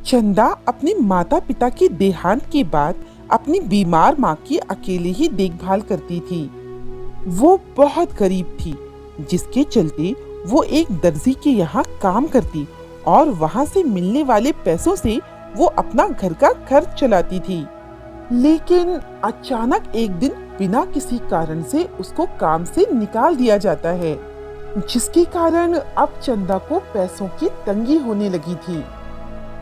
चंदा अपने माता पिता के देहांत के बाद अपनी बीमार माँ की अकेले ही देखभाल करती थी। वो बहुत गरीब थी, जिसके चलते वो एक दर्जी के यहाँ काम करती और वहाँ से मिलने वाले पैसों से वो अपना घर का खर्च चलाती थी। लेकिन अचानक एक दिन बिना किसी कारण से उसको काम से निकाल दिया जाता है, जिसके कारण अब चंदा को पैसों की तंगी होने लगी थी।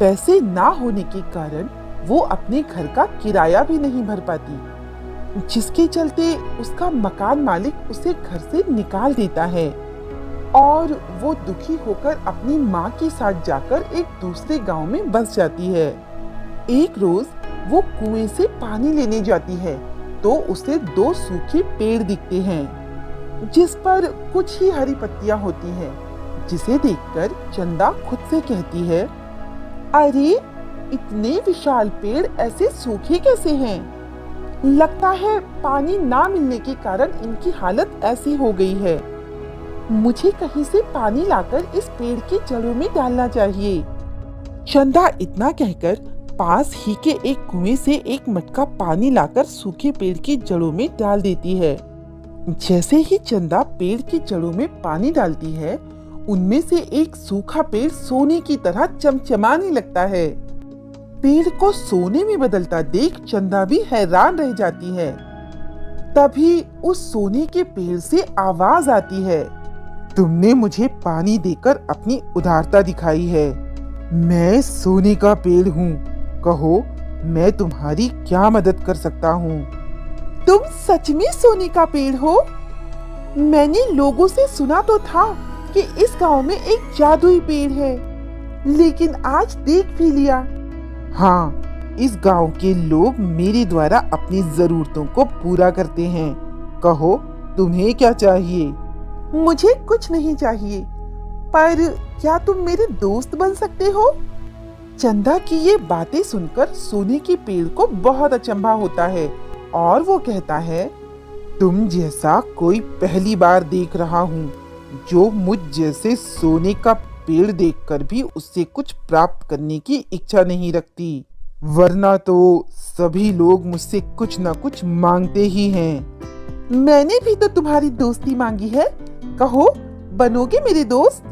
पैसे ना होने के कारण वो अपने घर का किराया भी नहीं भर पाती, जिसके चलते उसका मकान मालिक उसे घर से निकाल देता है और वो दुखी होकर अपनी माँ के साथ जाकर एक दूसरे गांव में बस जाती है। एक रोज वो कुएं से पानी लेने जाती है तो उसे दो सूखे पेड़ दिखते हैं, जिस पर कुछ ही हरी पत्तियां होती हैं, जिसे देखकर चंदा खुद से कहती है, अरे इतने विशाल पेड़ ऐसे सूखे कैसे हैं? लगता है पानी ना मिलने के कारण इनकी हालत ऐसी हो गई है। मुझे कहीं से पानी लाकर इस पेड़ की जड़ों में डालना चाहिए। चंदा इतना कहकर पास ही के एक कुएं से एक मटका पानी लाकर सूखे पेड़ की जड़ों में डाल देती है। जैसे ही चंदा पेड़ की जड़ों में पानी डालती है, उनमें से एक सूखा पेड़ सोने की तरह चमचमाने लगता है। पेड़ को सोने में बदलता देख चंदा भी हैरान रह जाती है। तभी उस सोने के पेड़ से आवाज आती है, तुमने मुझे पानी देकर अपनी उदारता दिखाई है। मैं सोने का पेड़ हूँ, कहो मैं तुम्हारी क्या मदद कर सकता हूँ? तुम सच में सोने का पेड़ हो? मैंने लोगों से सुना तो था कि इस गांव में एक जादुई पेड़ है, लेकिन आज देख भी लिया। हाँ, इस गांव के लोग मेरे द्वारा अपनी जरूरतों को पूरा करते हैं। कहो तुम्हें क्या चाहिए? मुझे कुछ नहीं चाहिए, पर क्या तुम मेरे दोस्त बन सकते हो? चंदा की ये बातें सुनकर सोने के पेड़ को बहुत अचंभा होता है और वो कहता है, तुम जैसा कोई पहली बार देख रहा हूँ जो मुझ जैसे सोने का पेड़ देखकर भी उससे कुछ प्राप्त करने की इच्छा नहीं रखती, वरना तो सभी लोग मुझसे कुछ न कुछ मांगते ही हैं। मैंने भी तो तुम्हारी दोस्ती मांगी है, कहो बनोगे मेरे दोस्त?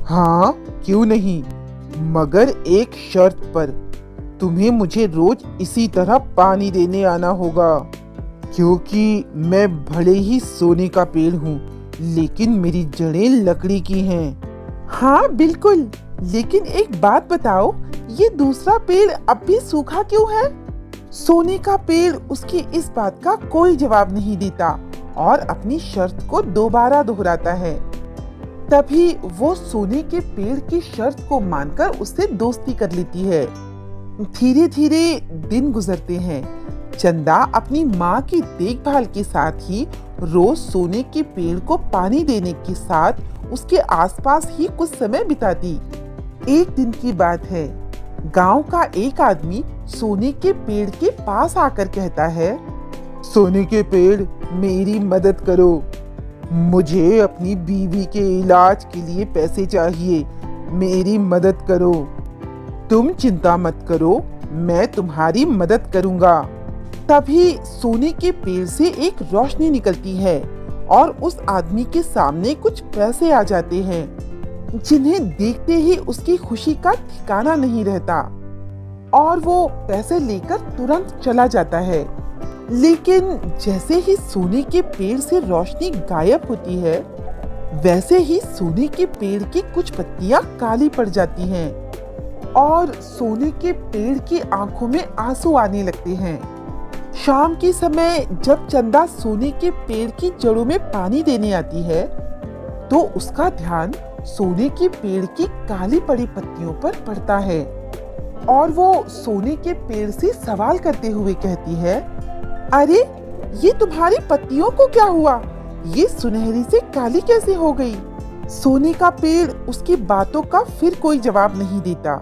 हाँ, क्यों नहीं, मगर एक शर्त पर। तुम्हें मुझे रोज इसी तरह पानी देने आना होगा, क्योंकि मैं भले ही सोने का पेड़ हूँ, लेकिन मेरी जड़ें लकड़ी की हैं। हाँ बिल्कुल, लेकिन एक बात बताओ, ये दूसरा पेड़ अब भी सूखा क्यों है? सोने का पेड़ उसकी इस बात का कोई जवाब नहीं देता और अपनी शर्त को दोबारा दोहराता है। तभी वो सोने के पेड़ की शर्त को मानकर उससे दोस्ती कर लेती है। धीरे धीरे दिन गुजरते हैं। चंदा अपनी माँ की देखभाल के साथ ही रोज सोने के पेड़ को पानी देने के साथ उसके आसपास ही कुछ समय बिताती। एक दिन की बात है, गांव का एक आदमी सोने के पेड़ के पास आकर कहता है, सोने के पेड़ मेरी मदद करो, मुझे अपनी बीवी के इलाज के लिए पैसे चाहिए, मेरी मदद करो। तुम चिंता मत करो, मैं तुम्हारी मदद करूंगा। तभी सोने के पेड़ से एक रोशनी निकलती है और उस आदमी के सामने कुछ पैसे आ जाते हैं, जिन्हें देखते ही उसकी खुशी का ठिकाना नहीं रहता और वो पैसे लेकर तुरंत चला जाता है। लेकिन जैसे ही सोने के पेड़ से रोशनी गायब होती है, वैसे ही सोने के पेड़ की कुछ पत्तियां काली पड़ जाती हैं और सोने के पेड़ की आंखों में आंसू आने लगते हैं। शाम के समय जब चंदा सोने के पेड़ की जड़ों में पानी देने आती है, तो उसका ध्यान सोने के पेड़ की काली पड़ी पत्तियों पर पड़ता है और वो सोने के पेड़ से सवाल करते हुए कहती है, अरे ये तुम्हारी पत्तियों को क्या हुआ? ये सुनहरी से काली कैसे हो गई? सोने का पेड़ उसकी बातों का फिर कोई जवाब नहीं देता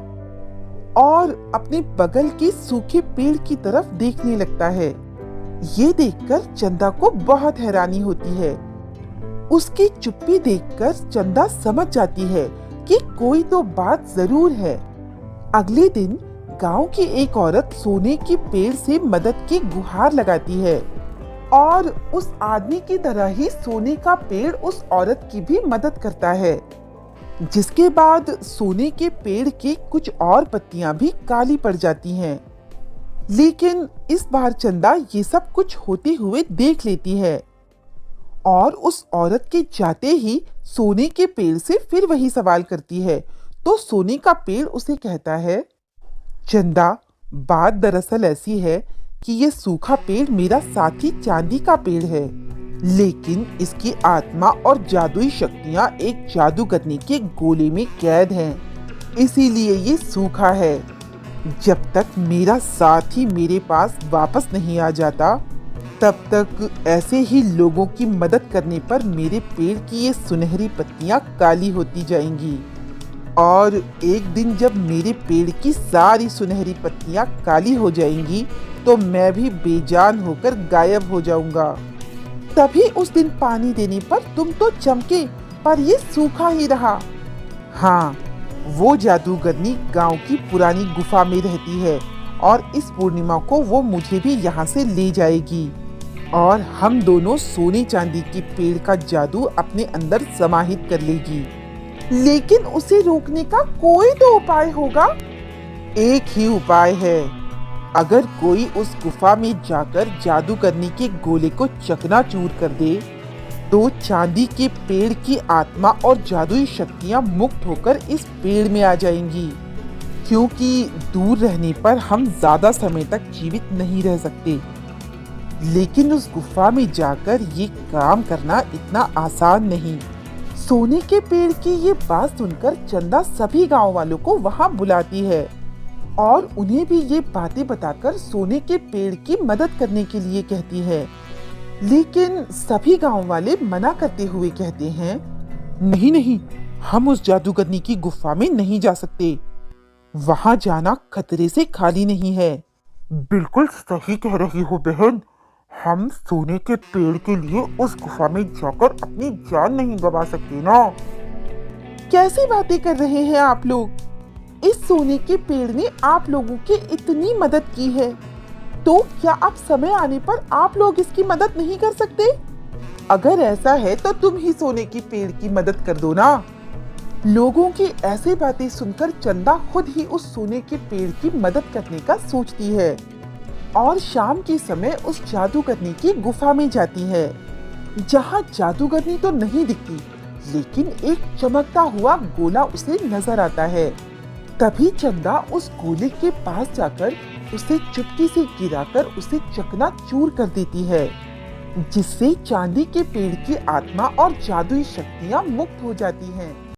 और अपने बगल के सूखे पेड़ की तरफ देखने लगता है। ये देखकर चंदा को बहुत हैरानी होती है। उसकी चुप्पी देखकर चंदा समझ जाती है कि कोई तो बात जरूर है। अगले दिन गांव की एक औरत सोने के पेड़ से मदद की गुहार लगाती है और उस आदमी की तरह ही सोने का पेड़ उस औरत की भी मदद करता है। जिसके बाद सोने के पेड़ की कुछ और पत्तियां भी काली पड़ जाती हैं। लेकिन इस बार चंदा ये सब कुछ होते हुए देख लेती है और उस औरत के जाते ही सोने के पेड़ से फिर वही सवाल करती है। तो सोने का पेड़ उसे कहता है, चंदा, बात दरअसल ऐसी है कि ये सूखा पेड़ मेरा साथी चांदी का पेड़ है, लेकिन इसकी आत्मा और जादुई शक्तियां एक जादूगरनी के गोले में कैद हैं, इसीलिए ये सूखा है। जब तक मेरा साथी मेरे पास वापस नहीं आ जाता, तब तक ऐसे ही लोगों की मदद करने पर मेरे पेड़ की ये सुनहरी पत्तियां काली होती जाएंगी और एक दिन जब मेरे पेड़ की सारी सुनहरी पत्तियां काली हो जाएंगी तो मैं भी बेजान होकर गायब हो जाऊंगा। तभी उस दिन पानी देने पर तुम तो चमके, पर ये सूखा ही रहा। हाँ, वो जादूगरनी गांव की पुरानी गुफा में रहती है और इस पूर्णिमा को वो मुझे भी यहाँ से ले जाएगी और हम दोनों सोने चांदी के पेड़ का जादू अपने अंदर समाहित कर लेगी। लेकिन उसे रोकने का कोई तो उपाय होगा। एक ही उपाय है, अगर कोई उस गुफा में जाकर जादू करने के गोले को चकनाचूर कर दे तो चांदी के पेड़ की आत्मा और जादुई शक्तियां मुक्त होकर इस पेड़ में आ जाएंगी, क्योंकि दूर रहने पर हम ज्यादा समय तक जीवित नहीं रह सकते। लेकिन उस गुफा में जाकर ये काम करना इतना आसान नहीं। सोने के पेड़ की ये बात सुनकर चंदा सभी गांव वालों को वहां बुलाती है और उन्हें भी ये बातें बताकर सोने के पेड़ की मदद करने के लिए कहती है। लेकिन सभी गांव वाले मना करते हुए कहते हैं, नहीं नहीं, हम उस जादूगरनी की गुफा में नहीं जा सकते, वहां जाना खतरे से खाली नहीं है। बिल्कुल सही कह रही हो बहन, हम सोने के पेड़ के लिए उस गुफा में जाकर अपनी जान नहीं गवा सकते ना। कैसी बातें कर रहे हैं आप लोग? इस सोने के पेड़ ने आप लोगों की इतनी मदद की है, तो क्या आप समय आने पर आप लोग इसकी मदद नहीं कर सकते? अगर ऐसा है तो तुम ही सोने के पेड़ की मदद कर दो ना। लोगों की ऐसी बातें सुनकर चंदा खुद ही उस सोने के पेड़ की मदद करने का सोचती है और शाम के समय उस जादूगरनी की गुफा में जाती है, जहाँ जादूगरनी तो नहीं दिखती, लेकिन एक चमकता हुआ गोला उसे नजर आता है। तभी चंदा उस गोले के पास जाकर उसे चुटकी से गिराकर उसे चकनाचूर कर देती है, जिससे चांदी के पेड़ की आत्मा और जादुई शक्तियां मुक्त हो जाती हैं।